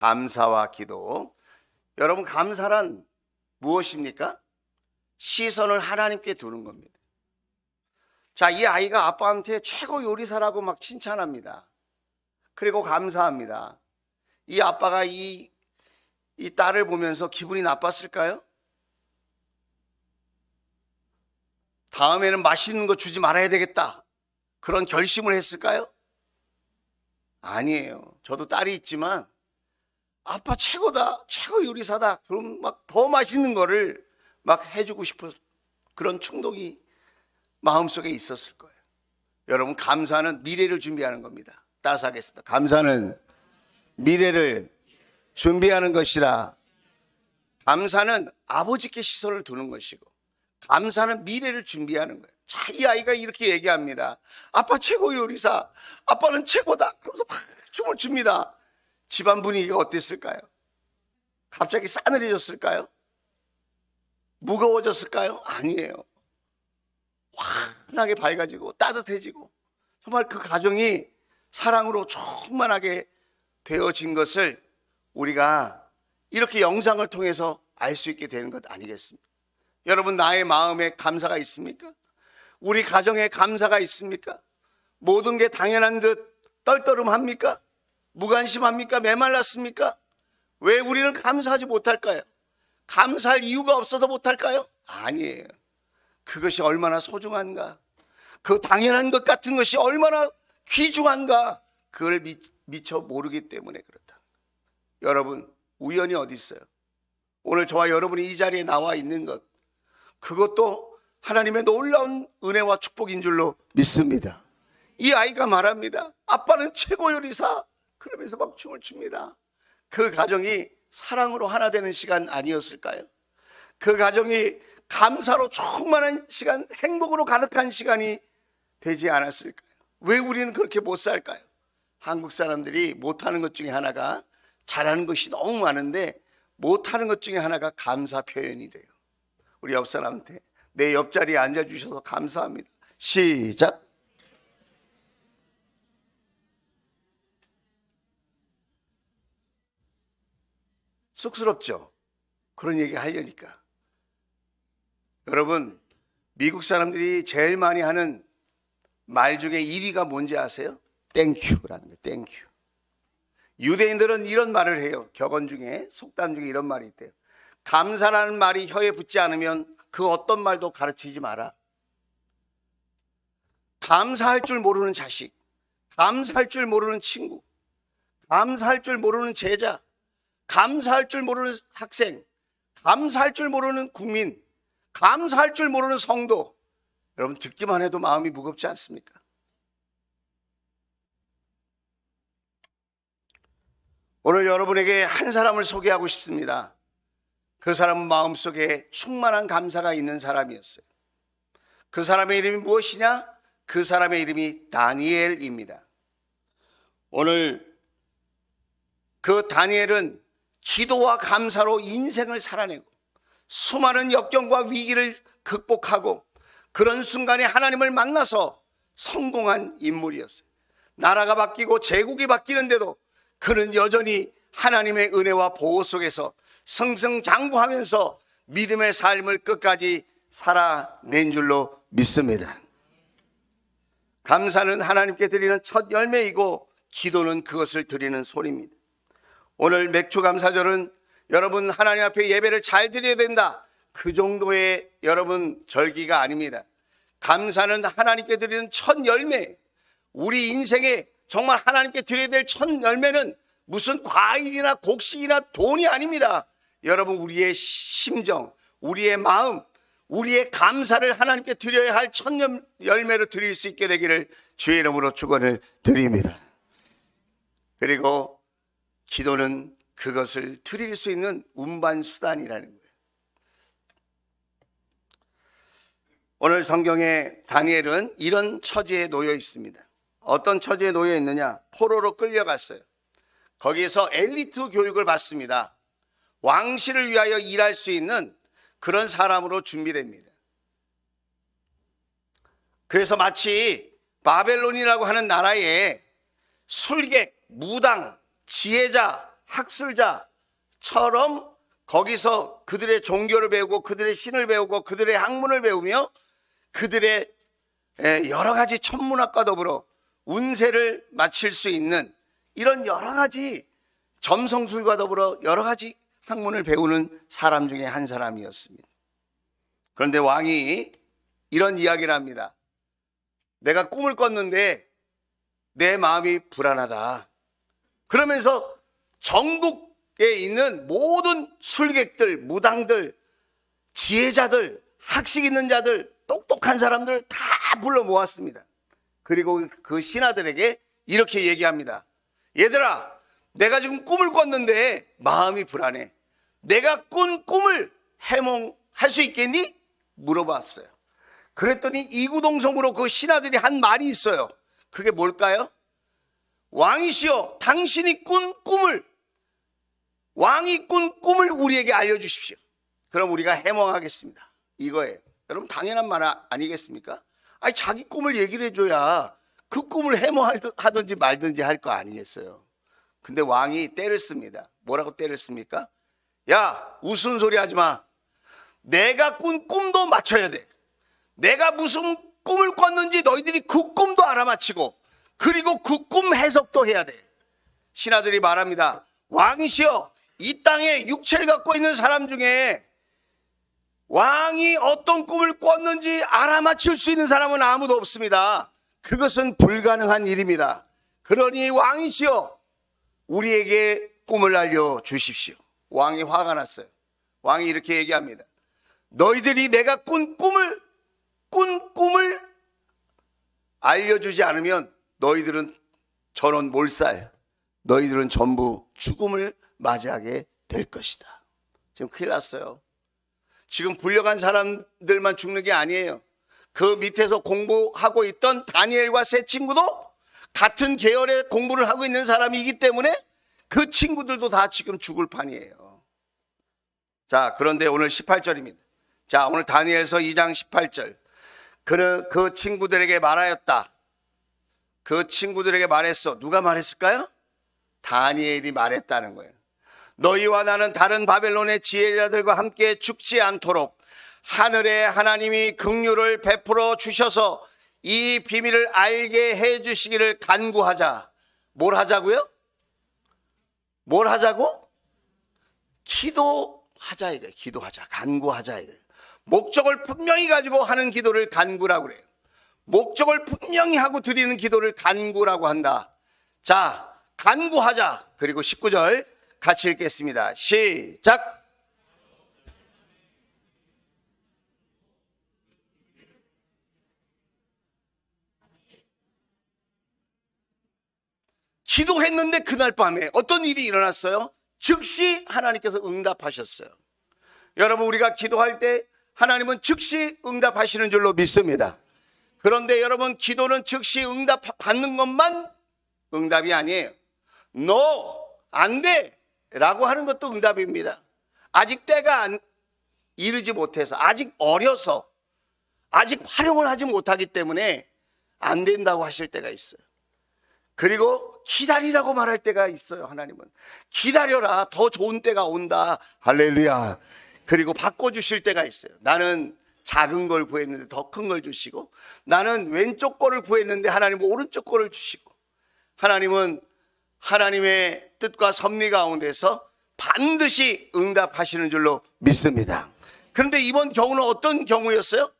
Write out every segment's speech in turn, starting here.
감사와 기도. 여러분, 감사란 무엇입니까? 시선을 하나님께 두는 겁니다. 자, 이 아이가 아빠한테 최고 요리사라고 막 칭찬합니다. 그리고 감사합니다. 이 아빠가 이 딸을 보면서 기분이 나빴을까요? 다음에는 맛있는 거 주지 말아야 되겠다, 그런 결심을 했을까요? 아니에요. 저도 딸이 있지만 아빠 최고다, 최고 요리사다, 그럼 막 더 맛있는 거를 막 해주고 싶은 그런 충동이 마음속에 있었을 거예요. 여러분, 감사는 미래를 준비하는 겁니다. 따라서 하겠습니다. 감사는 미래를 준비하는 것이다. 감사는 아버지께 시선을 두는 것이고, 감사는 미래를 준비하는 거예요. 자, 이 아이가 이렇게 얘기합니다. 아빠 최고 요리사, 아빠는 최고다. 그러면서 막 춤을 춥니다. 집안 분위기가 어땠을까요? 갑자기 싸늘해졌을까요? 무거워졌을까요? 아니에요. 환하게 밝아지고 따뜻해지고, 정말 그 가정이 사랑으로 충만하게 되어진 것을 우리가 이렇게 영상을 통해서 알 수 있게 되는 것 아니겠습니까? 여러분, 나의 마음에 감사가 있습니까? 우리 가정에 감사가 있습니까? 모든 게 당연한 듯 떨떠름합니까? 무관심합니까? 메말랐습니까? 왜 우리는 감사하지 못할까요? 감사할 이유가 없어서 못할까요? 아니에요. 그것이 얼마나 소중한가, 그 당연한 것 같은 것이 얼마나 귀중한가, 그걸 미처 모르기 때문에 그렇다. 여러분, 우연이 어디 있어요? 오늘 저와 여러분이 이 자리에 나와 있는 것, 그것도 하나님의 놀라운 은혜와 축복인 줄로 믿습니다. 이 아이가 말합니다. 아빠는 최고 요리사, 그러면서 막 춤을 춥니다. 그 가정이 사랑으로 하나 되는 시간 아니었을까요? 그 가정이 감사로 충만한 시간, 행복으로 가득한 시간이 되지 않았을까요? 왜 우리는 그렇게 못 살까요? 한국 사람들이 못하는 것 중에 하나가, 잘하는 것이 너무 많은데 못하는 것 중에 하나가 감사 표현이래요. 우리 옆 사람한테, 내 옆자리에 앉아주셔서 감사합니다. 시작. 쑥스럽죠? 그런 얘기 하려니까. 여러분, 미국 사람들이 제일 많이 하는 말 중에 1위가 뭔지 아세요? 땡큐라는 거예요. 땡큐. 유대인들은 이런 말을 해요. 격언 중에, 속담 중에 이런 말이 있대요. 감사라는 말이 혀에 붙지 않으면 그 어떤 말도 가르치지 마라. 감사할 줄 모르는 자식, 감사할 줄 모르는 친구, 감사할 줄 모르는 제자, 감사할 줄 모르는 학생, 감사할 줄 모르는 국민, 감사할 줄 모르는 성도. 여러분, 듣기만 해도 마음이 무겁지 않습니까? 오늘 여러분에게 한 사람을 소개하고 싶습니다. 그 사람은 마음속에 충만한 감사가 있는 사람이었어요. 그 사람의 이름이 무엇이냐? 그 사람의 이름이 다니엘입니다. 오늘 그 다니엘은 기도와 감사로 인생을 살아내고 수많은 역경과 위기를 극복하고 그런 순간에 하나님을 만나서 성공한 인물이었어요. 나라가 바뀌고 제국이 바뀌는데도 그는 여전히 하나님의 은혜와 보호 속에서 승승장구하면서 믿음의 삶을 끝까지 살아낸 줄로 믿습니다. 감사는 하나님께 드리는 첫 열매이고 기도는 그것을 드리는 소리입니다. 오늘 맥주감사절은 여러분 하나님 앞에 예배를 잘 드려야 된다, 그 정도의 여러분 절기가 아닙니다. 감사는 하나님께 드리는 첫 열매, 우리 인생에 정말 하나님께 드려야 될 첫 열매는 무슨 과일이나 곡식이나 돈이 아닙니다. 여러분, 우리의 심정, 우리의 마음, 우리의 감사를 하나님께 드려야 할 첫 열매로 드릴 수 있게 되기를 주의 이름으로 축원을 드립니다. 그리고 기도는 그것을 드릴 수 있는 운반수단이라는 거예요. 오늘 성경에 다니엘은 이런 처지에 놓여 있습니다. 어떤 처지에 놓여 있느냐? 포로로 끌려갔어요. 거기에서 엘리트 교육을 받습니다. 왕실을 위하여 일할 수 있는 그런 사람으로 준비됩니다. 그래서 마치 바벨론이라고 하는 나라에 술객, 무당, 지혜자, 학술자처럼 거기서 그들의 종교를 배우고 그들의 신을 배우고 그들의 학문을 배우며 그들의 여러 가지 천문학과 더불어 운세를 맞힐 수 있는 이런 여러 가지 점성술과 더불어 여러 가지 학문을 배우는 사람 중에 한 사람이었습니다. 그런데 왕이 이런 이야기를 합니다. 내가 꿈을 꿨는데 내 마음이 불안하다. 그러면서 전국에 있는 모든 술객들, 무당들, 지혜자들, 학식 있는 자들, 똑똑한 사람들 다 불러 모았습니다. 그리고 그 신하들에게 이렇게 얘기합니다. 얘들아, 내가 지금 꿈을 꿨는데 마음이 불안해. 내가 꾼 꿈을 해몽할 수 있겠니? 물어봤어요. 그랬더니 이구동성으로 그 신하들이 한 말이 있어요. 그게 뭘까요? 왕이시여, 당신이 꾼 꿈을, 왕이 꾼 꿈을 우리에게 알려주십시오. 그럼 우리가 해몽하겠습니다. 이거예요. 여러분 당연한 말 아니겠습니까? 아니 자기 꿈을 얘기를 해줘야 그 꿈을 해몽하든지 말든지 할 거 아니겠어요. 근데 왕이 때를 씁니다. 뭐라고 때를 씁니까? 야, 우스운 소리 하지 마. 내가 꾼 꿈도 맞춰야 돼. 내가 무슨 꿈을 꿨는지 너희들이 그 꿈도 알아맞히고 그리고 그 꿈 해석도 해야 돼. 신하들이 말합니다. 왕이시여, 이 땅에 육체를 갖고 있는 사람 중에 왕이 어떤 꿈을 꿨는지 알아맞힐 수 있는 사람은 아무도 없습니다. 그것은 불가능한 일입니다. 그러니 왕이시여, 우리에게 꿈을 알려주십시오. 왕이 화가 났어요. 왕이 이렇게 얘기합니다. 너희들이 내가 꾼 꿈을 알려주지 않으면 너희들은 전원 몰살, 너희들은 전부 죽음을 맞이하게 될 것이다. 지금 큰일 났어요. 지금 불려간 사람들만 죽는 게 아니에요. 그 밑에서 공부하고 있던 다니엘과 세 친구도 같은 계열의 공부를 하고 있는 사람이기 때문에 그 친구들도 다 지금 죽을 판이에요. 자, 그런데 오늘 18절입니다. 자, 오늘 다니엘서 2장 18절. 그 친구들에게 말하였다. 그 친구들에게 말했어. 누가 말했을까요? 다니엘이 말했다는 거예요. 너희와 나는 다른 바벨론의 지혜자들과 함께 죽지 않도록 하늘의 하나님이 긍휼을 베풀어 주셔서 이 비밀을 알게 해 주시기를 간구하자. 뭘 하자고요? 뭘 하자고? 기도하자 이거예요. 기도하자. 간구하자 이거예요. 목적을 분명히 가지고 하는 기도를 간구라고 그래요. 목적을 분명히 하고 드리는 기도를 간구라고 한다. 자, 간구하자. 그리고 19절 같이 읽겠습니다. 시작. 기도했는데 그날 밤에 어떤 일이 일어났어요? 즉시 하나님께서 응답하셨어요. 여러분, 우리가 기도할 때 하나님은 즉시 응답하시는 줄로 믿습니다. 그런데 여러분, 기도는 즉시 응답받는 것만 응답이 아니에요. No, 안 돼 라고 하는 것도 응답입니다. 아직 때가 이르지 못해서, 아직 어려서, 아직 활용을 하지 못하기 때문에 안 된다고 하실 때가 있어요. 그리고 기다리라고 말할 때가 있어요. 하나님은 기다려라, 더 좋은 때가 온다. 할렐루야. 그리고 바꿔주실 때가 있어요. 나는 작은 걸 구했는데 더 큰 걸 주시고, 나는 왼쪽 거를 구했는데 하나님은 오른쪽 거를 주시고, 하나님은 하나님의 뜻과 섭리 가운데서 반드시 응답하시는 줄로 믿습니다. 그런데 이번 경우는 어떤 경우였어요?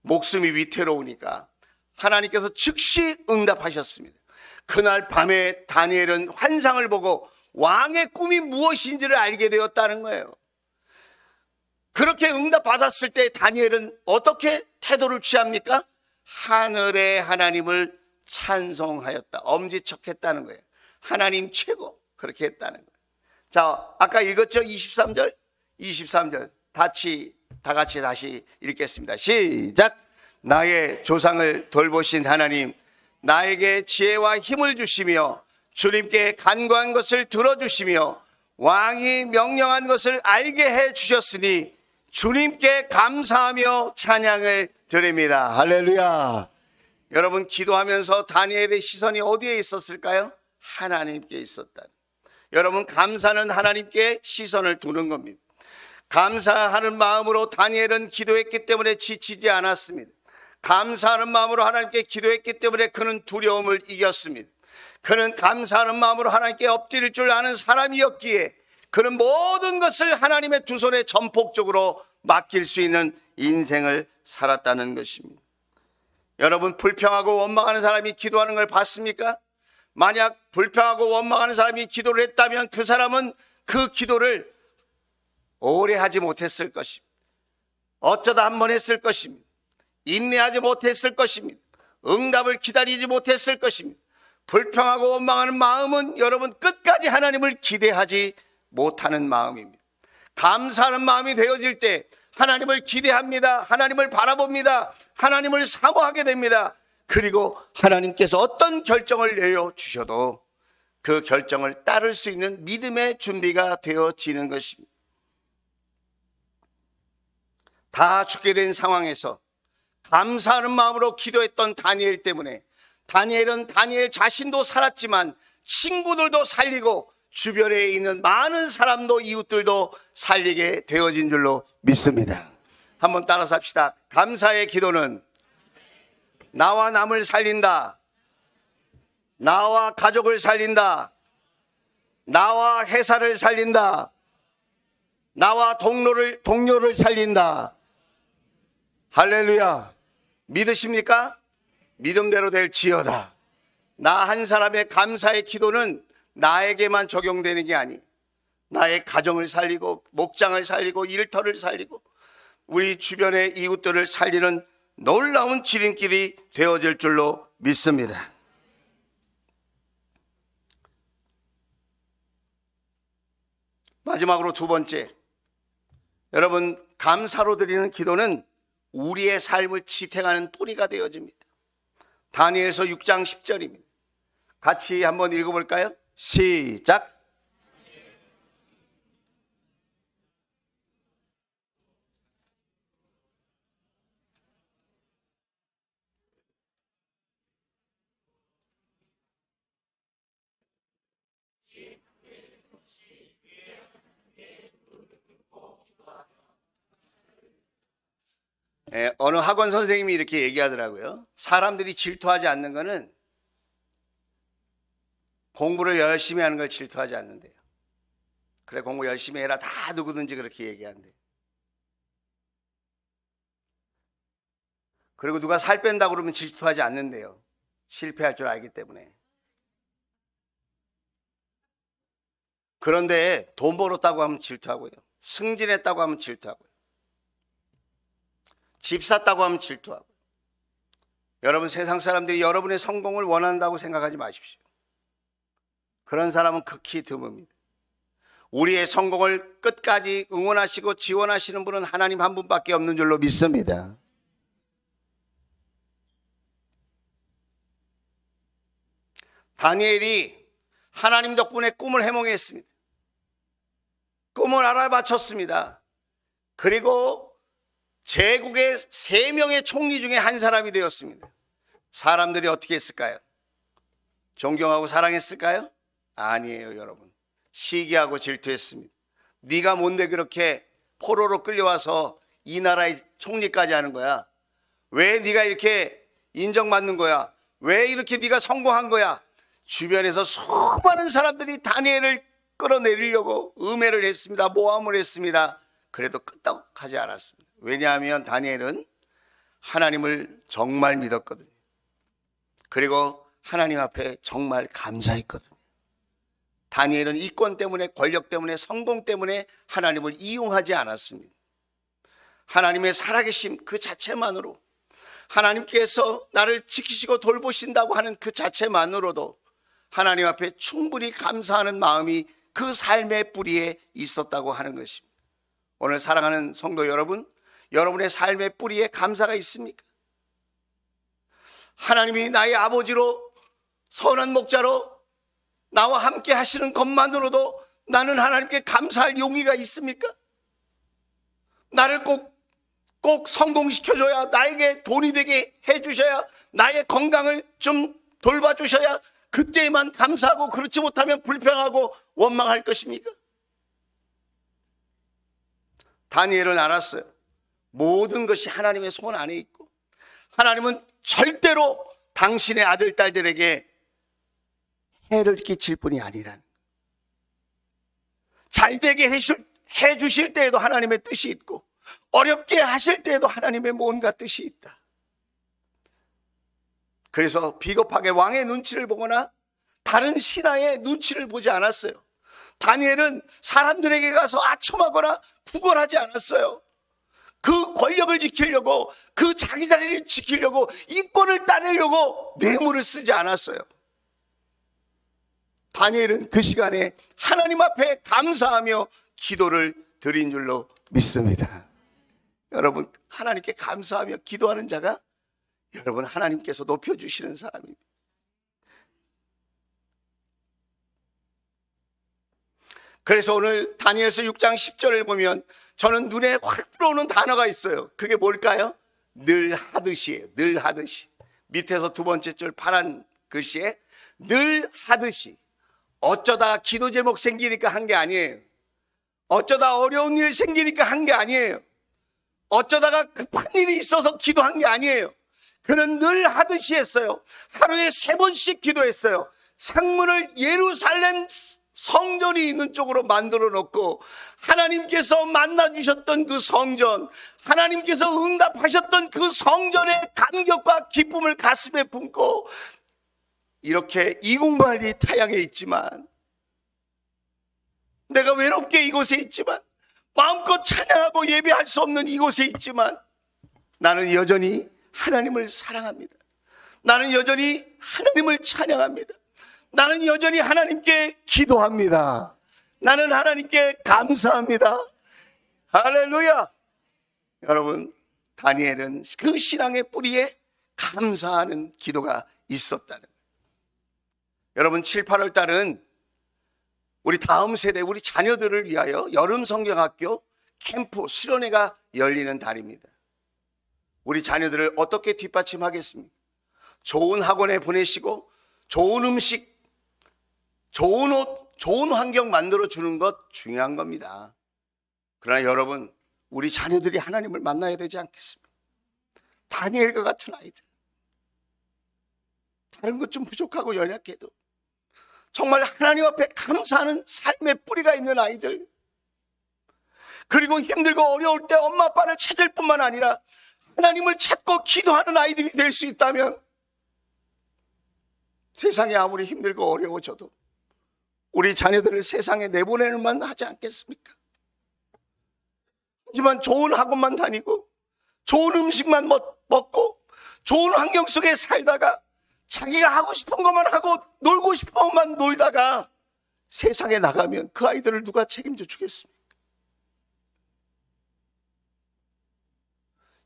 목숨이 위태로우니까 하나님께서 즉시 응답하셨습니다. 그날 밤에 다니엘은 환상을 보고 왕의 꿈이 무엇인지를 알게 되었다는 거예요. 그렇게 응답받았을 때 다니엘은 어떻게 태도를 취합니까? 하늘의 하나님을 찬송하였다. 엄지척했다는 거예요. 하나님 최고. 그렇게 했다는 거예요. 자, 아까 읽었죠? 23절. 23절. 다 같이 다시 읽겠습니다. 시작. 나의 조상을 돌보신 하나님, 나에게 지혜와 힘을 주시며 주님께 간구한 것을 들어주시며 왕이 명령한 것을 알게 해 주셨으니 주님께 감사하며 찬양을 드립니다. 할렐루야. 여러분, 기도하면서 다니엘의 시선이 어디에 있었을까요? 하나님께 있었다. 여러분, 감사는 하나님께 시선을 두는 겁니다. 감사하는 마음으로 다니엘은 기도했기 때문에 지치지 않았습니다. 감사하는 마음으로 하나님께 기도했기 때문에 그는 두려움을 이겼습니다. 그는 감사하는 마음으로 하나님께 엎드릴 줄 아는 사람이었기에 그는 모든 것을 하나님의 두 손에 전폭적으로 맡길 수 있는 인생을 살았다는 것입니다. 여러분, 불평하고 원망하는 사람이 기도하는 걸 봤습니까? 만약 불평하고 원망하는 사람이 기도를 했다면 그 사람은 그 기도를 오래 하지 못했을 것입니다. 어쩌다 한 번 했을 것입니다. 인내하지 못했을 것입니다. 응답을 기다리지 못했을 것입니다. 불평하고 원망하는 마음은 여러분 끝까지 하나님을 기대하지 못하는 마음입니다. 감사하는 마음이 되어질 때 하나님을 기대합니다. 하나님을 바라봅니다. 하나님을 사모하게 됩니다. 그리고 하나님께서 어떤 결정을 내려주셔도 그 결정을 따를 수 있는 믿음의 준비가 되어지는 것입니다. 다 죽게 된 상황에서 감사하는 마음으로 기도했던 다니엘 때문에 다니엘은 다니엘 자신도 살았지만 친구들도 살리고 주변에 있는 많은 사람도 이웃들도 살리게 되어진 줄로 믿습니다. 한번 따라서 합시다. 감사의 기도는 나와 남을 살린다. 나와 가족을 살린다. 나와 회사를 살린다. 나와 동료를 살린다. 할렐루야. 믿으십니까? 믿음대로 될지어다. 나 한 사람의 감사의 기도는 나에게만 적용되는 게 아니, 나의 가정을 살리고 목장을 살리고 일터를 살리고 우리 주변의 이웃들을 살리는 놀라운 지름길이 되어질 줄로 믿습니다. 마지막으로 두 번째, 여러분, 감사로 드리는 기도는 우리의 삶을 지탱하는 뿌리가 되어집니다. 다니엘서 6장 10절입니다. 같이 한번 읽어볼까요? 시작. 어느 학원 선생님이 이렇게 얘기하더라고요. 사람들이 질투하지 않는 거는 공부를 열심히 하는 걸 질투하지 않는데요. 그래, 공부 열심히 해라. 다 누구든지 그렇게 얘기한대요. 그리고 누가 살 뺀다고 그러면 질투하지 않는데요. 실패할 줄 알기 때문에. 그런데 돈 벌었다고 하면 질투하고요. 승진했다고 하면 질투하고요. 집 샀다고 하면 질투하고. 여러분, 세상 사람들이 여러분의 성공을 원한다고 생각하지 마십시오. 그런 사람은 극히 드뭅니다. 우리의 성공을 끝까지 응원하시고 지원하시는 분은 하나님 한 분밖에 없는 줄로 믿습니다. 다니엘이 하나님 덕분에 꿈을 해몽했습니다. 꿈을 알아맞혔습니다. 그리고 제국의 3명의 총리 중에 한 사람이 되었습니다. 사람들이 어떻게 했을까요? 존경하고 사랑했을까요? 아니에요, 여러분. 시기하고 질투했습니다. 네가 뭔데 그렇게 포로로 끌려와서 이 나라의 총리까지 하는 거야? 왜 네가 이렇게 인정받는 거야? 왜 이렇게 네가 성공한 거야? 주변에서 수많은 사람들이 다니엘을 끌어내리려고 음해를 했습니다. 모함을 했습니다. 그래도 끄떡하지 않았습니다. 왜냐하면 다니엘은 하나님을 정말 믿었거든요. 그리고 하나님 앞에 정말 감사했거든요. 다니엘은 이권 때문에, 권력 때문에, 성공 때문에 하나님을 이용하지 않았습니다. 하나님의 살아계심 그 자체만으로, 하나님께서 나를 지키시고 돌보신다고 하는 그 자체만으로도 하나님 앞에 충분히 감사하는 마음이 그 삶의 뿌리에 있었다고 하는 것입니다. 오늘 사랑하는 성도 여러분, 여러분의 삶의 뿌리에 감사가 있습니까? 하나님이 나의 아버지로, 선한 목자로 나와 함께 하시는 것만으로도 나는 하나님께 감사할 용의가 있습니까? 나를 꼭 성공시켜줘야, 나에게 돈이 되게 해주셔야, 나의 건강을 좀 돌봐주셔야, 그때만 감사하고 그렇지 못하면 불평하고 원망할 것입니까? 다니엘은 알았어요. 모든 것이 하나님의 손 안에 있고 하나님은 절대로 당신의 아들, 딸들에게 해를 끼칠 뿐이 아니라는, 잘되게 해주실 때에도 하나님의 뜻이 있고 어렵게 하실 때에도 하나님의 뭔가 뜻이 있다. 그래서 비겁하게 왕의 눈치를 보거나 다른 신하의 눈치를 보지 않았어요. 다니엘은 사람들에게 가서 아첨하거나 구걸하지 않았어요. 그 권력을 지키려고, 그 자기 자리를 지키려고, 인권을 따내려고 뇌물을 쓰지 않았어요. 다니엘은 그 시간에 하나님 앞에 감사하며 기도를 드린 줄로 믿습니다. 여러분, 하나님께 감사하며 기도하는 자가 여러분 하나님께서 높여주시는 사람입니다. 그래서 오늘 다니엘서 6장 10절을 보면 저는 눈에 확 들어오는 단어가 있어요. 그게 뭘까요? 늘 하듯이에요. 늘 하듯이. 밑에서 두 번째 줄 파란 글씨에 늘 하듯이. 어쩌다 기도 제목 생기니까 한 게 아니에요. 어쩌다 어려운 일 생기니까 한 게 아니에요. 어쩌다가 급한 일이 있어서 기도한 게 아니에요. 그는 늘 하듯이 했어요. 하루에 3번씩 기도했어요. 창문을 예루살렘 성전이 있는 쪽으로 만들어 놓고 하나님께서 만나주셨던 그 성전, 하나님께서 응답하셨던 그 성전의 감격과 기쁨을 가슴에 품고 이렇게 이공만리 타향에 있지만, 내가 외롭게 이곳에 있지만, 마음껏 찬양하고 예배할 수 없는 이곳에 있지만 나는 여전히 하나님을 사랑합니다. 나는 여전히 하나님을 찬양합니다. 나는 여전히 하나님께 기도합니다. 나는 하나님께 감사합니다. 할렐루야. 여러분, 다니엘은 그 신앙의 뿌리에 감사하는 기도가 있었다는 거예요. 여러분, 7, 8월 달은 우리 다음 세대, 우리 자녀들을 위하여 여름 성경학교 캠프 수련회가 열리는 달입니다. 우리 자녀들을 어떻게 뒷받침하겠습니까? 좋은 학원에 보내시고 좋은 음식, 좋은 옷, 좋은 환경 만들어 주는 것 중요한 겁니다. 그러나 여러분, 우리 자녀들이 하나님을 만나야 되지 않겠습니까? 다니엘과 같은 아이들, 다른 것 좀 부족하고 연약해도 정말 하나님 앞에 감사하는 삶의 뿌리가 있는 아이들, 그리고 힘들고 어려울 때 엄마 아빠를 찾을 뿐만 아니라 하나님을 찾고 기도하는 아이들이 될 수 있다면 세상이 아무리 힘들고 어려워져도 우리 자녀들을 세상에 내보내는 만 하지 않겠습니까? 하지만 좋은 학원만 다니고 좋은 음식만 먹고 좋은 환경 속에 살다가 자기가 하고 싶은 것만 하고 놀고 싶은 것만 놀다가 세상에 나가면 그 아이들을 누가 책임져 주겠습니까?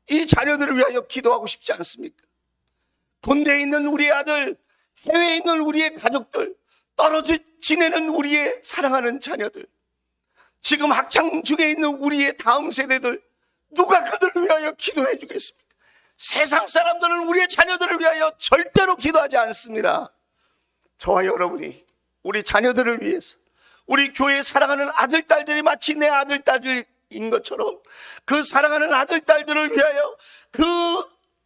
이 자녀들을 위하여 기도하고 싶지 않습니까? 군대에 있는 우리의 아들, 해외에 있는 우리의 가족들, 떨어져 지내는 우리의 사랑하는 자녀들, 지금 학창 중에 있는 우리의 다음 세대들, 누가 그들을 위하여 기도해 주겠습니까? 세상 사람들은 우리의 자녀들을 위하여 절대로 기도하지 않습니다. 저와 여러분이 우리 자녀들을 위해서, 우리 교회에 사랑하는 아들, 딸들이 마치 내 아들, 딸들인 것처럼 그 사랑하는 아들, 딸들을 위하여 그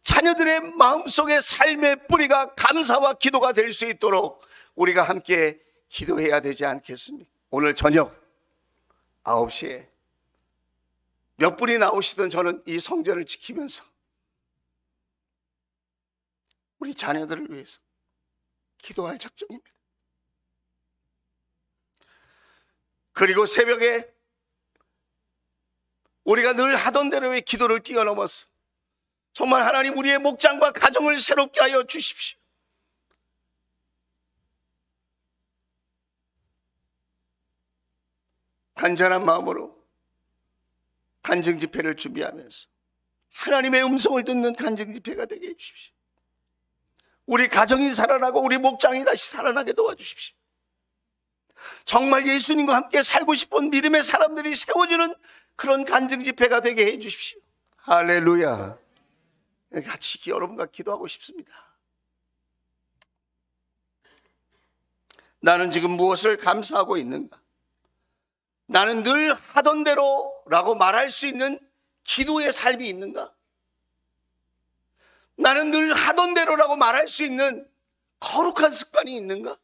자녀들의 마음속의 삶의 뿌리가 감사와 기도가 될 수 있도록 우리가 함께 기도해야 되지 않겠습니까? 오늘 저녁 9시에 몇 분이 나오시든 저는 이 성전을 지키면서 우리 자녀들을 위해서 기도할 작정입니다. 그리고 새벽에 우리가 늘 하던 대로의 기도를 뛰어넘어서 정말 하나님 우리의 목장과 가정을 새롭게 하여 주십시오. 간절한 마음으로 간증 집회를 준비하면서 하나님의 음성을 듣는 간증 집회가 되게 해주십시오. 우리 가정이 살아나고 우리 목장이 다시 살아나게 도와주십시오. 정말 예수님과 함께 살고 싶은 믿음의 사람들이 세워지는 그런 간증 집회가 되게 해주십시오. 할렐루야. 같이 여러분과 기도하고 싶습니다. 나는 지금 무엇을 감사하고 있는가? 나는 늘 하던 대로라고 말할 수 있는 기도의 삶이 있는가? 나는 늘 하던 대로라고 말할 수 있는 거룩한 습관이 있는가?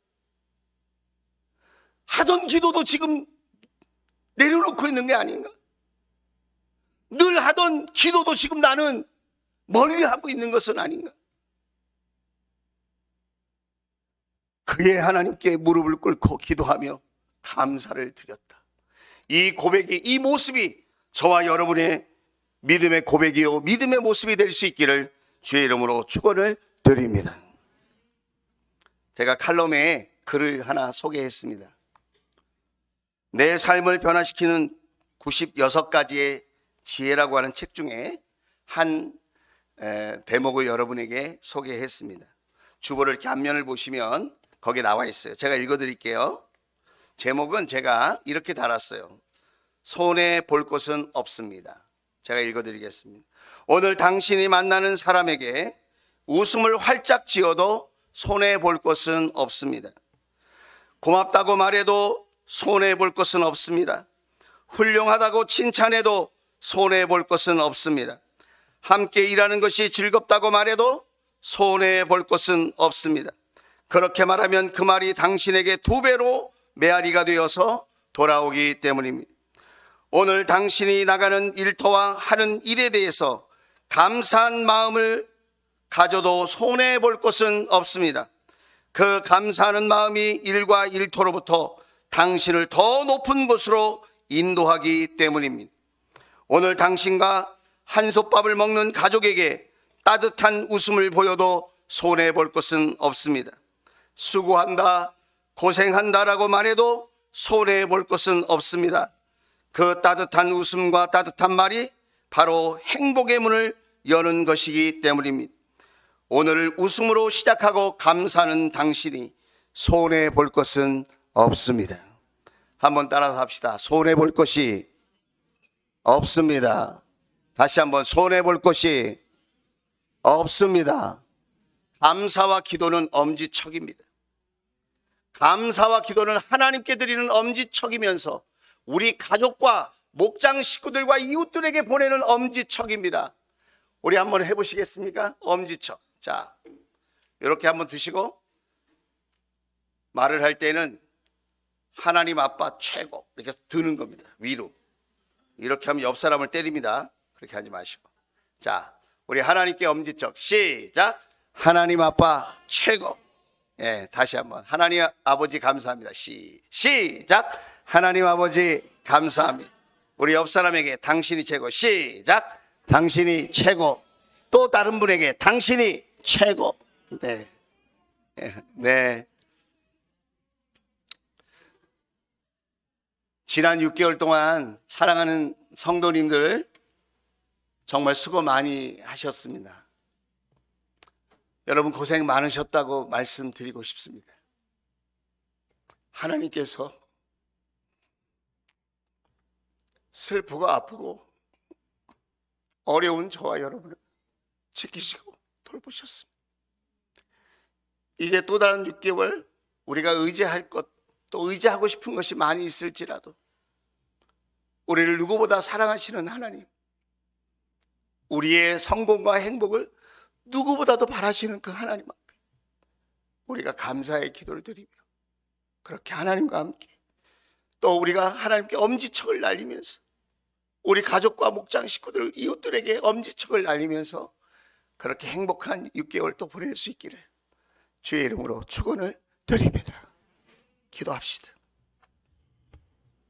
하던 기도도 지금 내려놓고 있는 게 아닌가? 늘 하던 기도도 지금 나는 멀리하고 있는 것은 아닌가? 그의 하나님께 무릎을 꿇고 기도하며 감사를 드렸다. 이 고백이, 이 모습이 저와 여러분의 믿음의 고백이요 믿음의 모습이 될 수 있기를 주의 이름으로 축원을 드립니다. 제가 칼럼에 글을 하나 소개했습니다. 내 삶을 변화시키는 96가지의 지혜라고 하는 책 중에 한 대목을 여러분에게 소개했습니다. 주보를 이렇게 앞면을 보시면 거기에 나와 있어요. 제가 읽어드릴게요. 제목은 제가 이렇게 달았어요. 손해 볼 것은 없습니다. 제가 읽어드리겠습니다. 오늘 당신이 만나는 사람에게 웃음을 활짝 지어도 손해 볼 것은 없습니다. 고맙다고 말해도 손해 볼 것은 없습니다. 훌륭하다고 칭찬해도 손해 볼 것은 없습니다. 함께 일하는 것이 즐겁다고 말해도 손해 볼 것은 없습니다. 그렇게 말하면 그 말이 당신에게 2배로 메아리가 되어서 돌아오기 때문입니다. 오늘 당신이 나가는 일터와 하는 일에 대해서 감사한 마음을 가져도 손해 볼 것은 없습니다. 그 감사하는 마음이 일과 일터로부터 당신을 더 높은 곳으로 인도하기 때문입니다. 오늘 당신과 한솥밥을 먹는 가족에게 따뜻한 웃음을 보여도 손해 볼 것은 없습니다. 수고한다, 고생한다라고 말해도 손해 볼 것은 없습니다. 그 따뜻한 웃음과 따뜻한 말이 바로 행복의 문을 여는 것이기 때문입니다. 오늘을 웃음으로 시작하고 감사하는 당신이 손해 볼 것은 없습니다. 한번 따라서 합시다. 손해 볼 것이 없습니다. 다시 한번 손해 볼 것이 없습니다. 감사와 기도는 엄지척입니다. 감사와 기도는 하나님께 드리는 엄지척이면서 우리 가족과 목장 식구들과 이웃들에게 보내는 엄지척입니다. 우리 한번 해보시겠습니까? 엄지척. 자, 이렇게 한번 드시고 말을 할 때는 하나님 아빠 최고 이렇게 드는 겁니다. 위로. 이렇게 하면 옆 사람을 때립니다. 그렇게 하지 마시고. 자, 우리 하나님께 엄지척 시작. 하나님 아빠 최고. 예, 다시 한번. 하나님 아버지 감사합니다. 시작. 하나님 아버지 감사합니다. 우리 옆 사람에게 당신이 최고. 시작. 당신이 최고. 또 다른 분에게 당신이 최고. 네. 네. 지난 6개월 동안 사랑하는 성도님들 정말 수고 많이 하셨습니다. 여러분 고생 많으셨다고 말씀드리고 싶습니다. 하나님께서 슬프고 아프고 어려운 저와 여러분을 지키시고 돌보셨습니다. 이제 또 다른 6개월 우리가 의지할 것, 또 의지하고 싶은 것이 많이 있을지라도 우리를 누구보다 사랑하시는 하나님, 우리의 성공과 행복을 누구보다도 바라시는 그 하나님 앞에 우리가 감사의 기도를 드리며 그렇게 하나님과 함께 또 우리가 하나님께 엄지척을 날리면서 우리 가족과 목장 식구들, 이웃들에게 엄지척을 날리면서 그렇게 행복한 6개월 또 보낼 수 있기를 주의 이름으로 축원을 드립니다. 기도합시다.